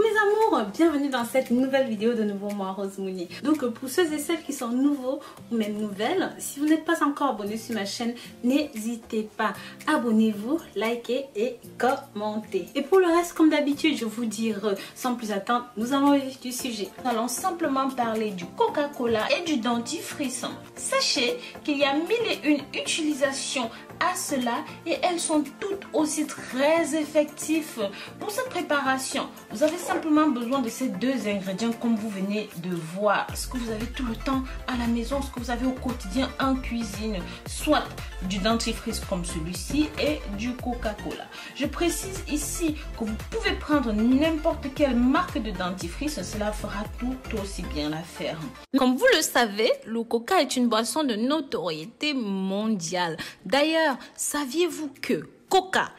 Coucou mes amours, bienvenue dans cette nouvelle vidéo de nouveau moi Rose Mounier. Donc pour ceux et celles qui sont nouveaux ou même nouvelles, si vous n'êtes pas encore abonné sur ma chaîne, n'hésitez pas, abonnez-vous, likez et commentez. Et pour le reste, comme d'habitude, je vous dire sans plus attendre, nous allons au vif du sujet. Nous allons simplement parler du Coca-Cola et du dentifrice. Sachez qu'il y a mille et une utilisations à cela et elles sont toutes aussi très effectives. Pour cette préparation, vous avez simplement besoin de ces deux ingrédients comme vous venez de voir. Ce que vous avez tout le temps à la maison, ce que vous avez au quotidien en cuisine, soit du dentifrice comme celui-ci et du Coca-Cola. Je précise ici que vous pouvez prendre n'importe quelle marque de dentifrice, cela fera tout aussi bien l'affaire. Comme vous le savez, le Coca est une boisson de notoriété mondiale. D'ailleurs, saviez-vous que Coca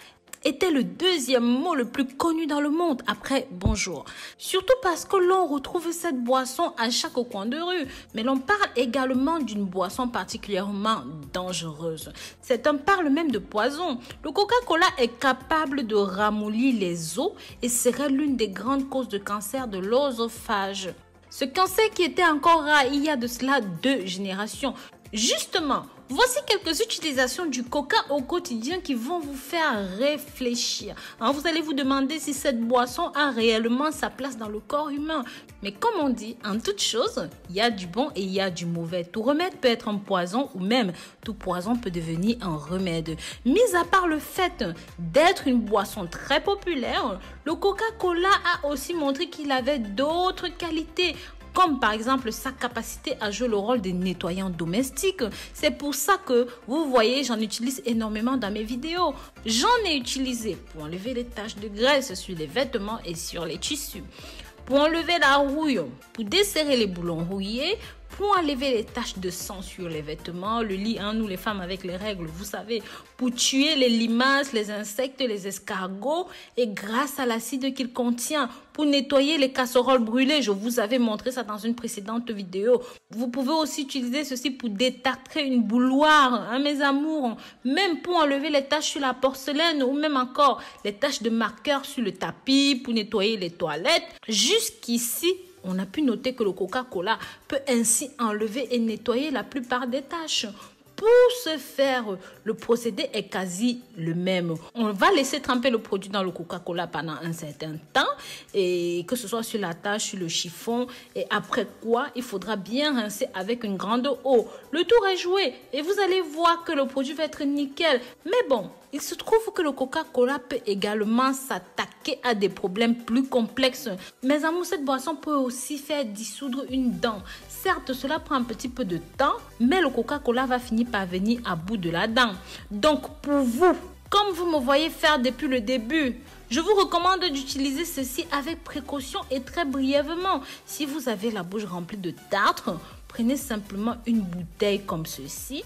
était le deuxième mot le plus connu dans le monde après bonjour? Surtout parce que l'on retrouve cette boisson à chaque coin de rue. Mais l'on parle également d'une boisson particulièrement dangereuse. Certains parlent même de poison. Le Coca-Cola est capable de ramollir les os et serait l'une des grandes causes de cancer de l'œsophage. Ce cancer qui était encore rare il y a de cela 2 générations. Justement, voici quelques utilisations du Coca au quotidien qui vont vous faire réfléchir. Vous allez vous demander si cette boisson a réellement sa place dans le corps humain. Mais comme on dit, en toute chose, il y a du bon et il y a du mauvais. Tout remède peut être un poison ou même tout poison peut devenir un remède. Mis à part le fait d'être une boisson très populaire, le Coca-Cola a aussi montré qu'il avait d'autres qualités, comme par exemple sa capacité à jouer le rôle de nettoyant domestique. C'est pour ça que vous voyez, j'en utilise énormément dans mes vidéos. J'en ai utilisé pour enlever les taches de graisse sur les vêtements et sur les tissus, pour enlever la rouille, pour desserrer les boulons rouillés, pour enlever les taches de sang sur les vêtements, le lit, nous les femmes avec les règles, vous savez, pour tuer les limaces, les insectes, les escargots, et grâce à l'acide qu'il contient, pour nettoyer les casseroles brûlées. Je vous avais montré ça dans une précédente vidéo. Vous pouvez aussi utiliser ceci pour détartrer une bouilloire, mes amours, même pour enlever les taches sur la porcelaine ou même encore les taches de marqueur sur le tapis, pour nettoyer les toilettes. Jusqu'ici, on a pu noter que le Coca-Cola peut ainsi enlever et nettoyer la plupart des taches. Pour ce faire, le procédé est quasi le même. On va laisser tremper le produit dans le Coca-Cola pendant un certain temps, et que ce soit sur la tâche, sur le chiffon, et après quoi, il faudra bien rincer avec une grande eau. Le tour est joué et vous allez voir que le produit va être nickel. Mais bon, il se trouve que le Coca-Cola peut également s'attaquer à des problèmes plus complexes. Mes amours, cette boisson peut aussi faire dissoudre une dent. Certes, cela prend un petit peu de temps, mais le Coca-Cola va finir par venir à bout de la dent. Donc pour vous, comme vous me voyez faire depuis le début, je vous recommande d'utiliser ceci avec précaution et très brièvement. Si vous avez la bouche remplie de tartre, prenez simplement une bouteille comme ceci.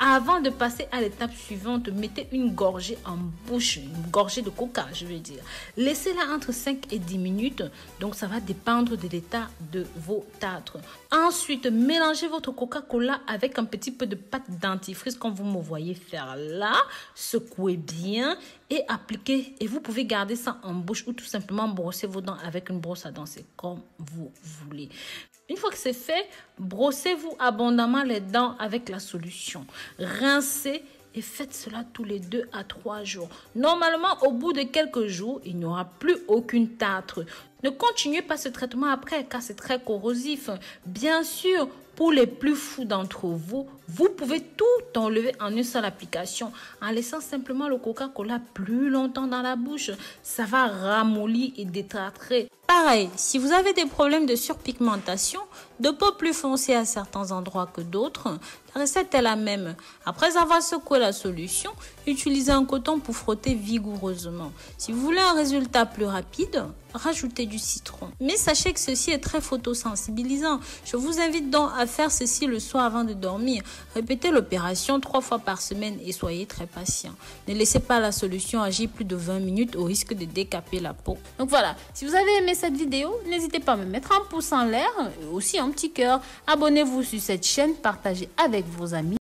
Avant de passer à l'étape suivante, mettez une gorgée en bouche, une gorgée de coca, je veux dire. Laissez-la entre 5 et 10 minutes, donc ça va dépendre de l'état de vos tartres. Ensuite, mélangez votre Coca-Cola avec un petit peu de pâte dentifrice comme vous me voyez faire là. Secouez bien et appliquez. Et vous pouvez garder ça en bouche ou tout simplement brosser vos dents avec une brosse à dents, c'est comme vous voulez. Une fois que c'est fait, brossez-vous abondamment les dents avec la solution. Rincez et faites cela tous les 2 à 3 jours. Normalement, au bout de quelques jours, il n'y aura plus aucune tartre. Ne continuez pas ce traitement après car c'est très corrosif. Bien sûr, pour les plus fous d'entre vous, vous pouvez tout enlever en une seule application en laissant simplement le Coca-Cola plus longtemps dans la bouche. Ça va ramollir et détartrer. Pareil, si vous avez des problèmes de surpigmentation, de peau plus foncée à certains endroits que d'autres, la recette est la même. Après avoir secoué la solution, utilisez un coton pour frotter vigoureusement. Si vous voulez un résultat plus rapide, rajoutez du citron. Mais sachez que ceci est très photosensibilisant. Je vous invite donc à faire ceci le soir avant de dormir. Répétez l'opération 3 fois par semaine et soyez très patient. Ne laissez pas la solution agir plus de 20 minutes au risque de décaper la peau. Donc voilà, si vous avez aimé cette vidéo, n'hésitez pas à me mettre un pouce en l'air et aussi un petit cœur. Abonnez-vous sur cette chaîne, partagez avec vos amis.